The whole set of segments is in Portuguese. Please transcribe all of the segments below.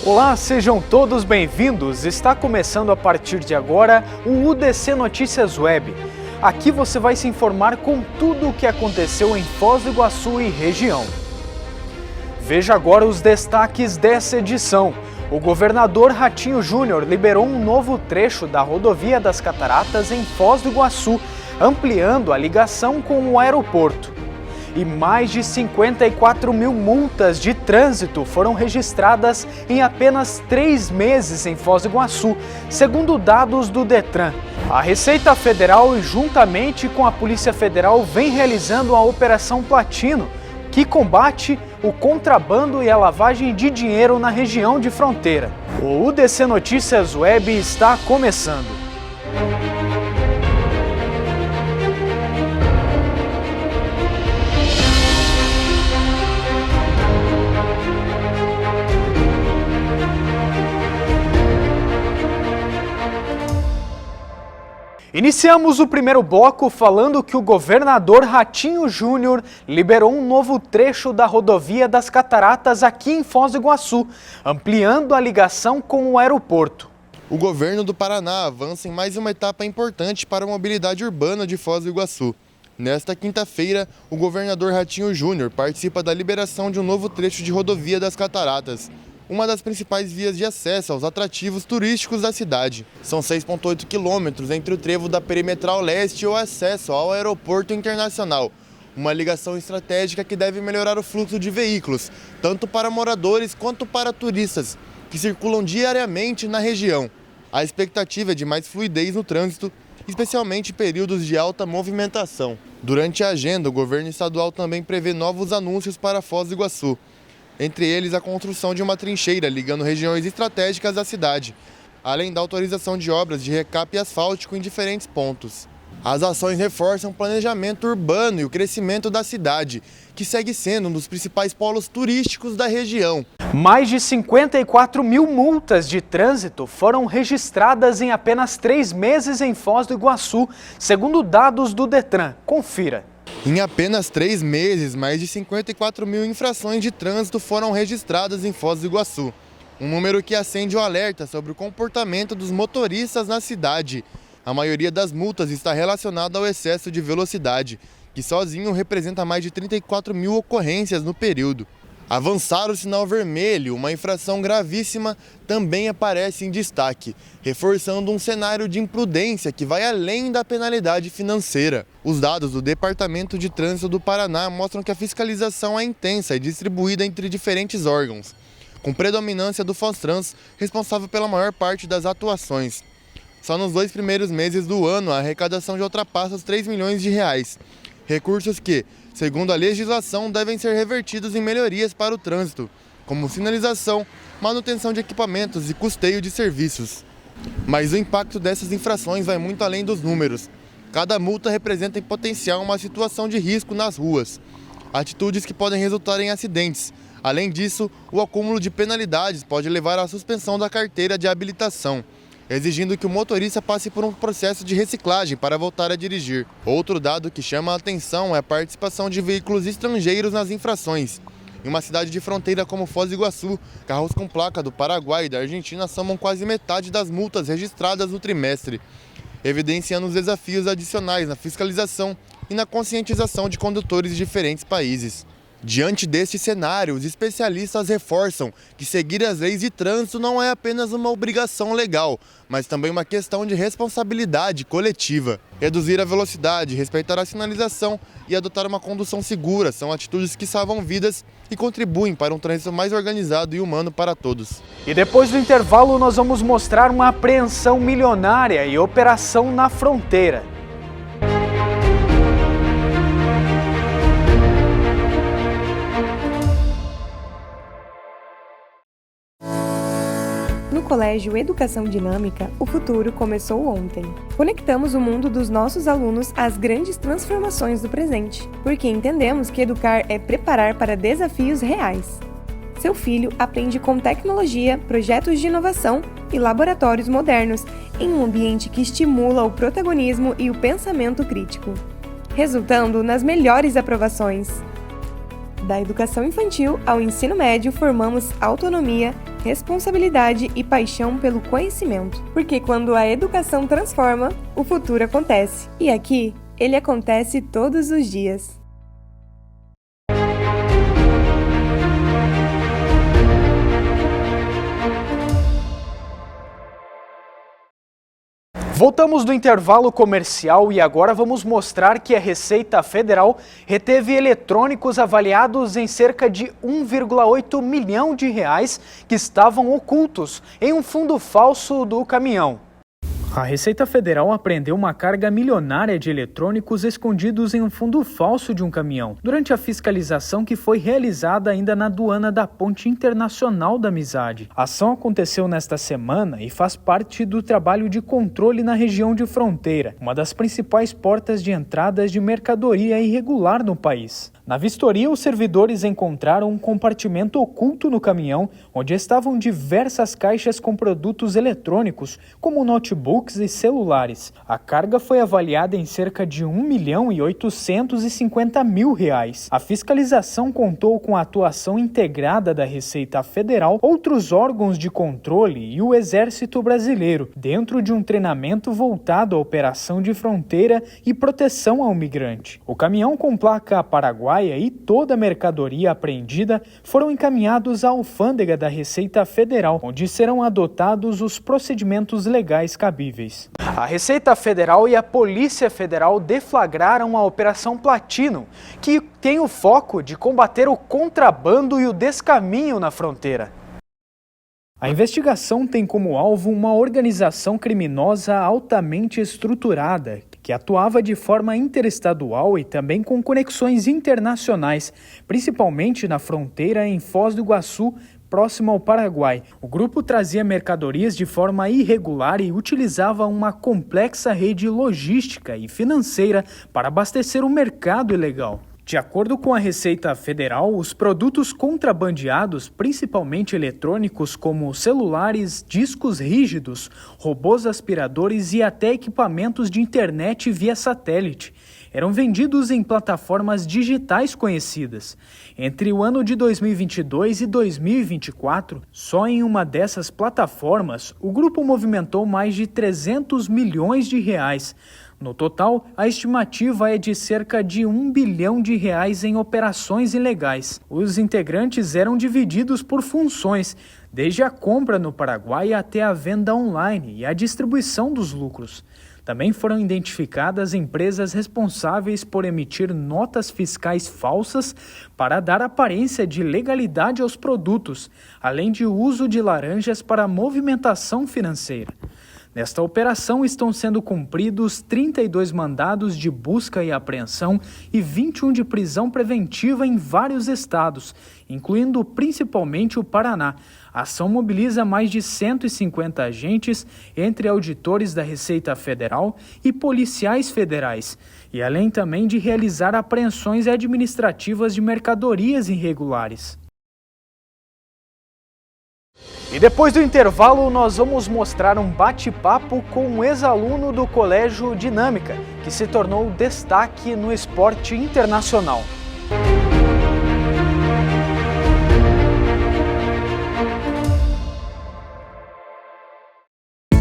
Olá, sejam todos bem-vindos. Está começando a partir de agora o UDC Notícias Web. Aqui você vai se informar com tudo o que aconteceu em Foz do Iguaçu e região. Veja agora os destaques dessa edição. O governador Ratinho Júnior liberou um novo trecho da rodovia das Cataratas em Foz do Iguaçu, ampliando a ligação com o aeroporto. E mais de 54 mil multas de trânsito foram registradas em apenas 3 meses em Foz do Iguaçu, segundo dados do Detran. A Receita Federal, juntamente com a Polícia Federal, vem realizando a Operação Platino, que combate o contrabando e a lavagem de dinheiro na região de fronteira. O UDC Notícias Web está começando. Iniciamos o primeiro bloco falando que o governador Ratinho Júnior liberou um novo trecho da rodovia das Cataratas aqui em Foz do Iguaçu, ampliando a ligação com o aeroporto. O governo do Paraná avança em mais uma etapa importante para a mobilidade urbana de Foz do Iguaçu. Nesta quinta-feira, o governador Ratinho Júnior participa da liberação de um novo trecho de rodovia das Cataratas, uma das principais vias de acesso aos atrativos turísticos da cidade. São 6,8 quilômetros entre o trevo da Perimetral Leste e o acesso ao Aeroporto Internacional, uma ligação estratégica que deve melhorar o fluxo de veículos, tanto para moradores quanto para turistas, que circulam diariamente na região. A expectativa é de mais fluidez no trânsito, especialmente em períodos de alta movimentação. Durante a agenda, o governo estadual também prevê novos anúncios para Foz do Iguaçu, entre eles a construção de uma trincheira ligando regiões estratégicas da cidade, além da autorização de obras de recape asfáltico em diferentes pontos. As ações reforçam o planejamento urbano e o crescimento da cidade, que segue sendo um dos principais polos turísticos da região. Mais de 54 mil multas de trânsito foram registradas em apenas 3 meses em Foz do Iguaçu, segundo dados do Detran. Confira. Em apenas 3 meses, mais de 54 mil infrações de trânsito foram registradas em Foz do Iguaçu. Um número que acende o alerta sobre o comportamento dos motoristas na cidade. A maioria das multas está relacionada ao excesso de velocidade, que sozinho representa mais de 34 mil ocorrências no período. Avançar o sinal vermelho, uma infração gravíssima, também aparece em destaque, reforçando um cenário de imprudência que vai além da penalidade financeira. Os dados do Departamento de Trânsito do Paraná mostram que a fiscalização é intensa e distribuída entre diferentes órgãos, com predominância do Fostrans, responsável pela maior parte das atuações. Só nos 2 primeiros meses do ano, a arrecadação já ultrapassa os 3 milhões de reais. Recursos que, segundo a legislação, devem ser revertidos em melhorias para o trânsito, como sinalização, manutenção de equipamentos e custeio de serviços. Mas o impacto dessas infrações vai muito além dos números. Cada multa representa em potencial uma situação de risco nas ruas, atitudes que podem resultar em acidentes. Além disso, o acúmulo de penalidades pode levar à suspensão da carteira de habilitação, exigindo que o motorista passe por um processo de reciclagem para voltar a dirigir. Outro dado que chama a atenção é a participação de veículos estrangeiros nas infrações. Em uma cidade de fronteira como Foz do Iguaçu, carros com placa do Paraguai e da Argentina somam quase metade das multas registradas no trimestre, evidenciando os desafios adicionais na fiscalização e na conscientização de condutores de diferentes países. Diante deste cenário, os especialistas reforçam que seguir as leis de trânsito não é apenas uma obrigação legal, mas também uma questão de responsabilidade coletiva. Reduzir a velocidade, respeitar a sinalização e adotar uma condução segura são atitudes que salvam vidas e contribuem para um trânsito mais organizado e humano para todos. E depois do intervalo nós vamos mostrar uma apreensão milionária e operação na fronteira. No Colégio Educação Dinâmica, o futuro começou ontem. Conectamos o mundo dos nossos alunos às grandes transformações do presente, porque entendemos que educar é preparar para desafios reais. Seu filho aprende com tecnologia, projetos de inovação e laboratórios modernos, em um ambiente que estimula o protagonismo e o pensamento crítico, resultando nas melhores aprovações. Da educação infantil ao ensino médio, formamos autonomia, responsabilidade e paixão pelo conhecimento. Porque quando a educação transforma, o futuro acontece. E aqui, ele acontece todos os dias. Voltamos do intervalo comercial e agora vamos mostrar que a Receita Federal reteve eletrônicos avaliados em cerca de 1,8 milhão de reais que estavam ocultos em um fundo falso do caminhão. A Receita Federal apreendeu uma carga milionária de eletrônicos escondidos em um fundo falso de um caminhão, durante a fiscalização que foi realizada ainda na aduana da Ponte Internacional da Amizade. A ação aconteceu nesta semana e faz parte do trabalho de controle na região de fronteira, uma das principais portas de entradas de mercadoria irregular no país. Na vistoria, os servidores encontraram um compartimento oculto no caminhão, onde estavam diversas caixas com produtos eletrônicos, como notebooks e celulares. A carga foi avaliada em cerca de R$ 1.850.000. A fiscalização contou com a atuação integrada da Receita Federal, outros órgãos de controle e o Exército Brasileiro, dentro de um treinamento voltado à operação de fronteira e proteção ao migrante. O caminhão com placa paraguaia e toda a mercadoria apreendida foram encaminhados à alfândega da Receita Federal, onde serão adotados os procedimentos legais cabíveis. A Receita Federal e a Polícia Federal deflagraram a Operação Platino, que tem o foco de combater o contrabando e o descaminho na fronteira. A investigação tem como alvo uma organização criminosa altamente estruturada, que atuava de forma interestadual e também com conexões internacionais, principalmente na fronteira em Foz do Iguaçu, próximo ao Paraguai. O grupo trazia mercadorias de forma irregular e utilizava uma complexa rede logística e financeira para abastecer o mercado ilegal. De acordo com a Receita Federal, os produtos contrabandeados, principalmente eletrônicos como celulares, discos rígidos, robôs aspiradores e até equipamentos de internet via satélite, eram vendidos em plataformas digitais conhecidas. Entre o ano de 2022 e 2024, só em uma dessas plataformas, o grupo movimentou mais de 300 milhões de reais. No total, a estimativa é de cerca de R$ 1 bilhão em operações ilegais. Os integrantes eram divididos por funções, desde a compra no Paraguai até a venda online e a distribuição dos lucros. Também foram identificadas empresas responsáveis por emitir notas fiscais falsas para dar aparência de legalidade aos produtos, além de uso de laranjas para movimentação financeira. Nesta operação estão sendo cumpridos 32 mandados de busca e apreensão e 21 de prisão preventiva em vários estados, incluindo principalmente o Paraná. A ação mobiliza mais de 150 agentes, entre auditores da Receita Federal e policiais federais, e além também de realizar apreensões administrativas de mercadorias irregulares. E depois do intervalo, nós vamos mostrar um bate-papo com um ex-aluno do Colégio Dinâmica, que se tornou destaque no esporte internacional.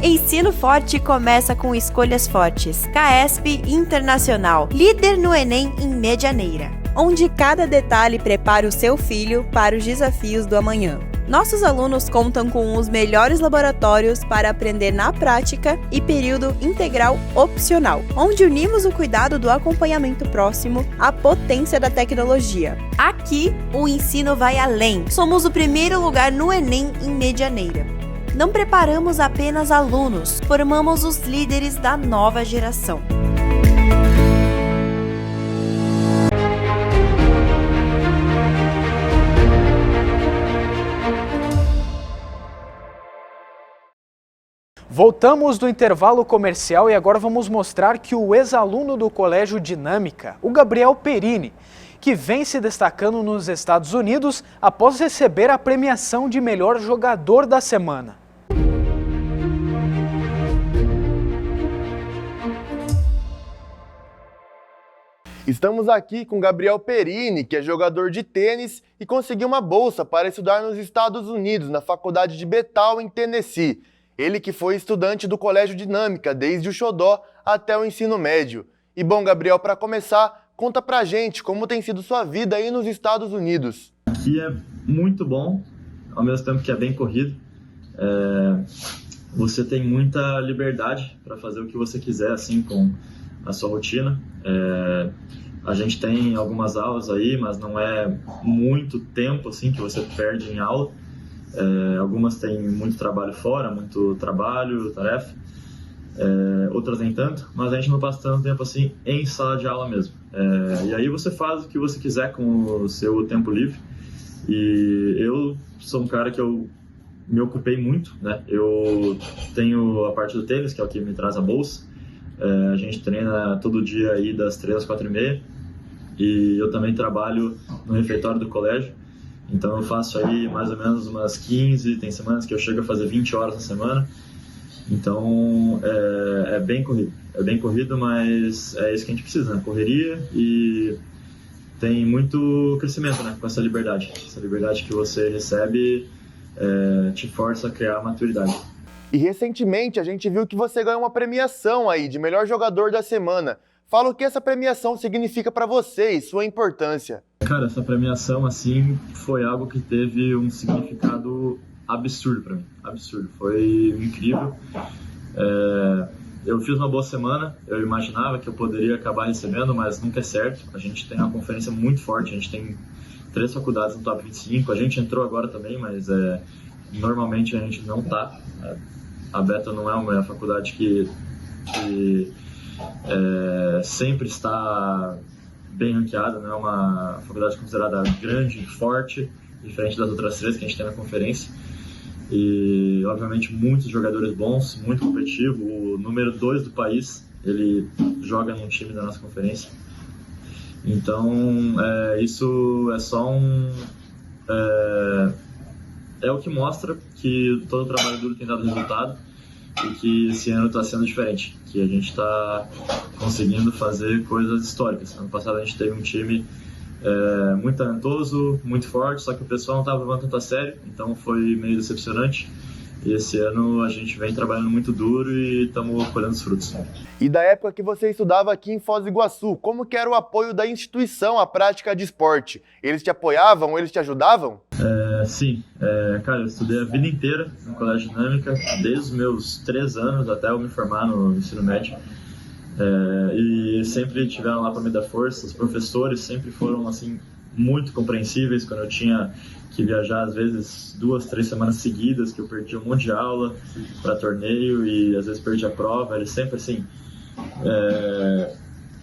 Ensino Forte começa com escolhas fortes. CAESP Internacional, líder no Enem em Medianeira, onde cada detalhe prepara o seu filho para os desafios do amanhã. Nossos alunos contam com os melhores laboratórios para aprender na prática e período integral opcional, onde unimos o cuidado do acompanhamento próximo à potência da tecnologia. Aqui, o ensino vai além. Somos o primeiro lugar no Enem em Medianeira. Não preparamos apenas alunos, formamos os líderes da nova geração. Voltamos do intervalo comercial e agora vamos mostrar que o ex-aluno do Colégio Dinâmica, o Gabriel Perini, que vem se destacando nos Estados Unidos após receber a premiação de melhor jogador da semana. Estamos aqui com Gabriel Perini, que é jogador de tênis e conseguiu uma bolsa para estudar nos Estados Unidos, na faculdade de Bethel, em Tennessee. Ele que foi estudante do Colégio Dinâmica desde o xodó até o ensino médio. E bom, Gabriel, para começar, conta pra gente como tem sido sua vida aí nos Estados Unidos. Aqui é muito bom, ao mesmo tempo que é bem corrido. Você tem muita liberdade para fazer o que você quiser, assim, com a sua rotina. A gente tem algumas aulas aí, mas não é muito tempo assim que você perde em aula. Algumas têm muito trabalho fora, muito trabalho, tarefa. Outras nem tanto, mas a gente não passa tanto tempo assim em sala de aula mesmo. E aí você faz o que você quiser com o seu tempo livre. E eu sou um cara que eu me ocupei muito, né? Eu tenho a parte do tênis, que é o que me traz a bolsa. A gente treina todo dia aí das 3 às 4h30 e eu também trabalho no refeitório do colégio, então eu faço aí mais ou menos umas 15, tem semanas que eu chego a fazer 20 horas na semana, então é bem corrido, mas é isso que a gente precisa, né? Correria, e tem muito crescimento, né? Com essa liberdade que você recebe te força a criar maturidade. E recentemente a gente viu que você ganhou uma premiação aí de melhor jogador da semana. Fala o que essa premiação significa para você e sua importância. Cara, essa premiação assim foi algo que teve um significado absurdo para mim. Absurdo, foi incrível. Eu fiz uma boa semana, eu imaginava que eu poderia acabar recebendo, mas nunca é certo. A gente tem uma conferência muito forte, a gente tem 3 faculdades no top 25, a gente entrou agora também, mas normalmente a gente não tá. A Bethel não é uma faculdade que sempre está bem ranqueada, não é uma faculdade considerada grande, forte, diferente das outras 3 que a gente tem na conferência. E, obviamente, muitos jogadores bons, muito competitivo. O número 2 do país, ele joga num time da nossa conferência. Então, isso é só é o que mostra que todo o trabalho duro tem dado resultado e que esse ano está sendo diferente, que a gente está conseguindo fazer coisas históricas. Ano passado a gente teve um time muito talentoso, muito forte, só que o pessoal não estava levando tanto a sério, então foi meio decepcionante. E esse ano a gente vem trabalhando muito duro e estamos colhendo os frutos. E da época que você estudava aqui em Foz do Iguaçu, como que era o apoio da instituição à prática de esporte? Eles te apoiavam, eles te ajudavam? Sim, cara, eu estudei a vida inteira no Colégio Dinâmica, desde os meus 3 anos até eu me formar no ensino médio. E sempre tiveram lá para me dar força. Os professores sempre foram assim muito compreensíveis quando eu tinha que viajar às vezes 2, 3 semanas seguidas, que eu perdi um monte de aula para torneio e às vezes perdi a prova. Eles sempre assim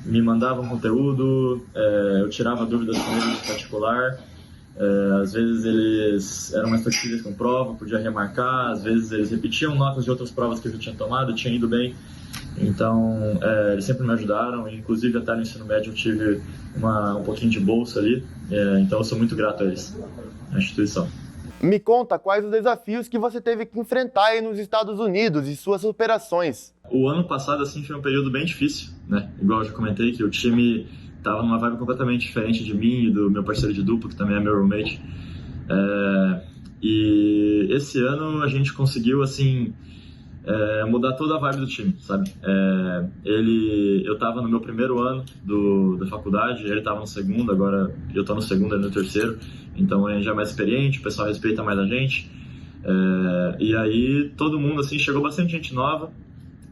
me mandavam conteúdo, eu tirava dúvidas com eles em particular. Às vezes eles eram mais flexíveis com prova, podia remarcar, às vezes eles repetiam notas de outras provas que eu já tinha tomado, eu tinha ido bem. Então, eles sempre me ajudaram, inclusive até no ensino médio eu tive um pouquinho de bolsa ali, então eu sou muito grato a eles, à instituição. Me conta quais os desafios que você teve que enfrentar aí nos Estados Unidos e suas superações. O ano passado assim foi um período bem difícil, né? Igual eu já comentei que o time estava numa vibe completamente diferente de mim e do meu parceiro de duplo, que também é meu roommate. E esse ano a gente conseguiu assim mudar toda a vibe do time, sabe? Eu estava no meu primeiro ano da faculdade, ele estava no segundo, agora eu estou no segundo, ele no terceiro, então a gente já é mais experiente, o pessoal respeita mais a gente. E aí todo mundo, assim, chegou bastante gente nova,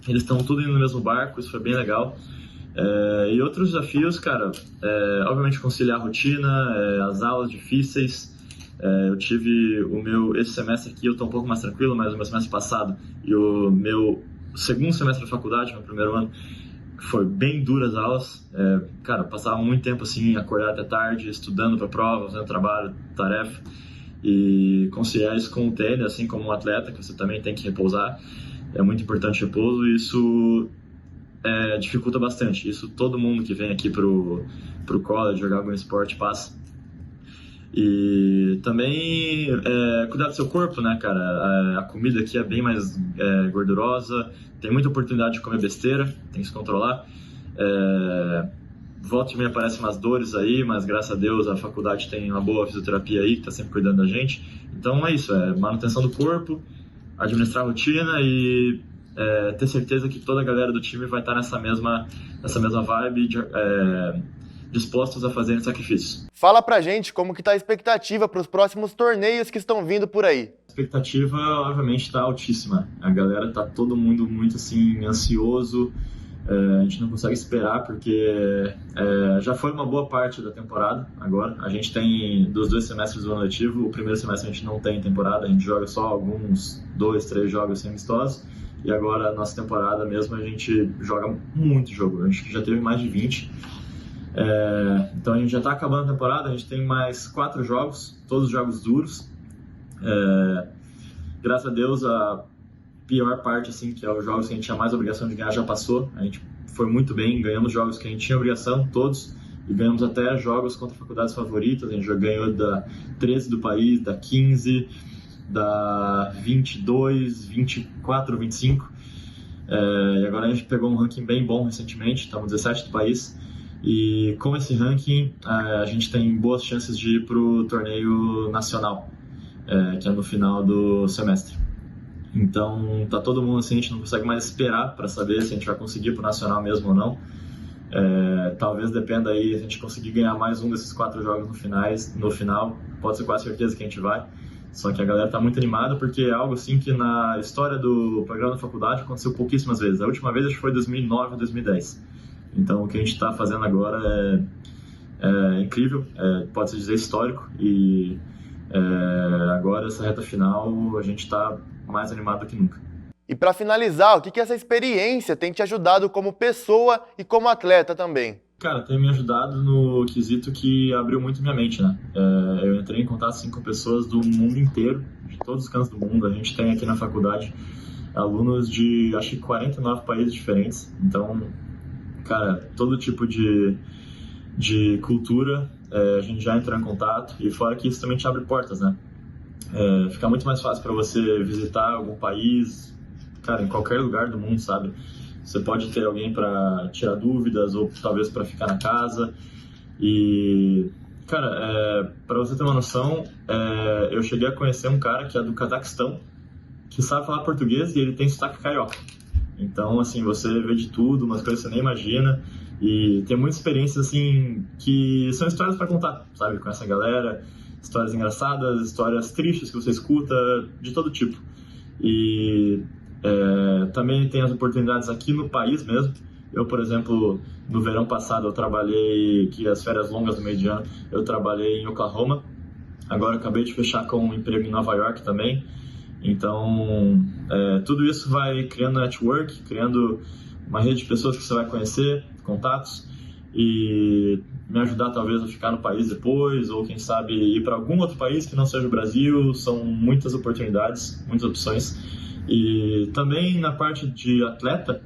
eles estão tudo indo no mesmo barco, isso foi bem legal. E outros desafios, cara, obviamente conciliar a rotina, as aulas difíceis. Eu tive esse semestre aqui, eu estou um pouco mais tranquilo, mas o meu semestre passado e o meu segundo semestre da faculdade, meu primeiro ano, foi bem duras aulas. Cara, eu passava muito tempo assim, acordar até tarde, estudando para prova, fazendo trabalho, tarefa, e conciliar isso com o tênis, assim como um atleta, que você também tem que repousar. É muito importante o repouso, e isso dificulta bastante. Isso todo mundo que vem aqui pro college jogar algum esporte passa. E também cuidar do seu corpo, né, cara? A comida aqui é bem mais gordurosa, tem muita oportunidade de comer besteira, tem que se controlar. volta e meia aparecem umas dores aí, mas graças a Deus a faculdade tem uma boa fisioterapia aí, que está sempre cuidando da gente. Então é isso, é manutenção do corpo, administrar a rotina e ter certeza que toda a galera do time vai estar nessa mesma vibe, dispostos a fazerem sacrifícios. Fala pra gente como que tá a expectativa para os próximos torneios que estão vindo por aí. A expectativa, obviamente, está altíssima. A galera tá todo mundo muito assim ansioso. A gente não consegue esperar porque já foi uma boa parte da temporada agora. A gente tem dos 2 semestres do ano letivo, o primeiro semestre a gente não tem temporada, a gente joga só alguns 2, 3 jogos sem amistosos. E agora a nossa temporada mesmo a gente joga muito jogo, a gente já teve mais de 20. Então a gente já está acabando a temporada, a gente tem mais 4 jogos, todos jogos duros. Graças a Deus a pior parte, assim, que é os jogos que a gente tinha mais obrigação de ganhar, já passou. A gente foi muito bem, ganhamos jogos que a gente tinha obrigação, todos, e ganhamos até jogos contra faculdades favoritas. A gente já ganhou da 13 do país, da 15, da 22, 24, 25. E agora a gente pegou um ranking bem bom recentemente, estamos 17 do país. E com esse ranking, a gente tem boas chances de ir para o torneio nacional, que é no final do semestre. Então, tá todo mundo assim, a gente não consegue mais esperar para saber se a gente vai conseguir pro nacional mesmo ou não. Talvez dependa aí, se a gente conseguir ganhar mais um desses 4 jogos no final, pode ser quase certeza que a gente vai. Só que a galera tá muito animada porque é algo assim que na história do programa da faculdade aconteceu pouquíssimas vezes. A última vez acho que foi 2009 ou 2010. Então, o que a gente está fazendo agora é incrível, pode-se dizer histórico. E agora, essa reta final, a gente está mais animado do que nunca. E para finalizar, o que essa experiência tem te ajudado como pessoa e como atleta também? Cara, tem me ajudado no quesito que abriu muito minha mente, né? Eu entrei em contato assim, com pessoas do mundo inteiro, de todos os cantos do mundo. A gente tem aqui na faculdade alunos de, acho que 49 países diferentes. Então, cara, todo tipo de cultura a gente já entrou em contato. E fora que isso também te abre portas, né? Fica muito mais fácil para você visitar algum país, cara, em qualquer lugar do mundo, sabe? Você pode ter alguém para tirar dúvidas ou talvez para ficar na casa. E, cara, para você ter uma noção, eu cheguei a conhecer um cara que é do Cazaquistão, que sabe falar português e ele tem sotaque carioca. Então, assim, você vê de tudo, umas coisas que você nem imagina. E tem muitas experiências, assim, que são histórias para contar, sabe? Com essa galera. Histórias engraçadas, histórias tristes que você escuta, de todo tipo. E também tem as oportunidades aqui no país mesmo. Eu, por exemplo, no verão passado eu trabalhei, que as férias longas do meio de ano, eu trabalhei em Oklahoma. Agora eu acabei de fechar com um emprego em Nova York também. Então, tudo isso vai criando network, criando uma rede de pessoas que você vai conhecer, contatos, e me ajudar talvez a ficar no país depois, ou quem sabe ir para algum outro país que não seja o Brasil. São muitas oportunidades, muitas opções. E também na parte de atleta,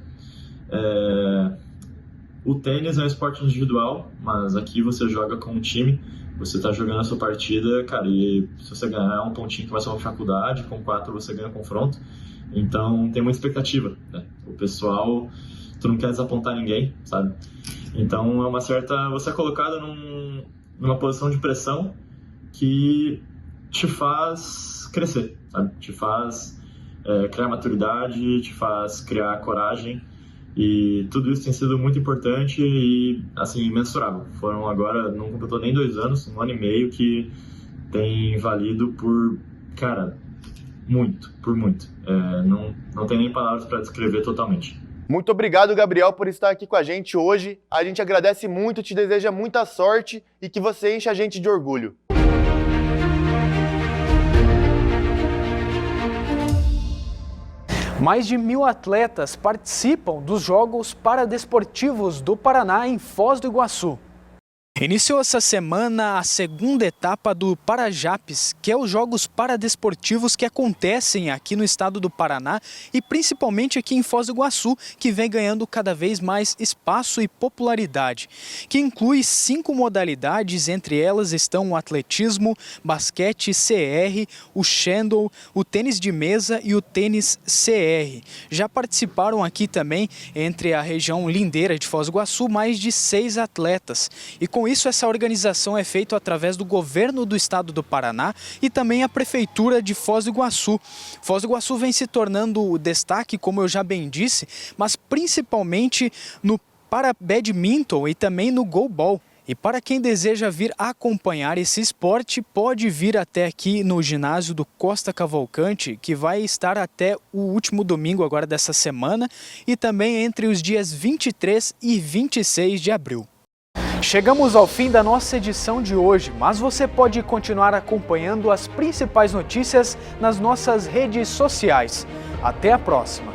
o tênis é um esporte individual, mas aqui você joga com um time, você está jogando a sua partida, cara, e se você ganhar um pontinho que vai ser uma faculdade, com 4 você ganha o confronto. Então tem muita expectativa, né? O pessoal, tu não quer desapontar ninguém, sabe? Então você é colocado numa posição de pressão que te faz crescer, sabe? Te faz criar maturidade, te faz criar coragem, e tudo isso tem sido muito importante e, assim, imensurável. Foram agora, não completou nem 2 anos, 1 ano e meio, que tem valido por, cara, muito, por muito. Não tem nem palavras para descrever totalmente. Muito obrigado, Gabriel, por estar aqui com a gente hoje. A gente agradece muito, te deseja muita sorte e que você enche a gente de orgulho. Mais de 1.000 atletas participam dos Jogos Paradesportivos do Paraná em Foz do Iguaçu. Iniciou essa semana a segunda etapa do Parajapes, que é os Jogos Paradesportivos que acontecem aqui no estado do Paraná e principalmente aqui em Foz do Iguaçu, que vem ganhando cada vez mais espaço e popularidade, que inclui 5 modalidades, entre elas estão o atletismo, basquete CR, o handball, o tênis de mesa e o tênis CR. Já participaram aqui também, entre a região lindeira de Foz do Iguaçu, mais de 6 atletas. E com isso, essa organização é feita através do governo do estado do Paraná e também a prefeitura de Foz do Iguaçu. Foz do Iguaçu vem se tornando o destaque, como eu já bem disse, mas principalmente no para-badminton e também no goalball. E para quem deseja vir acompanhar esse esporte, pode vir até aqui no ginásio do Costa Cavalcante, que vai estar até o último domingo agora dessa semana e também entre os dias 23 e 26 de abril. Chegamos ao fim da nossa edição de hoje, mas você pode continuar acompanhando as principais notícias nas nossas redes sociais. Até a próxima!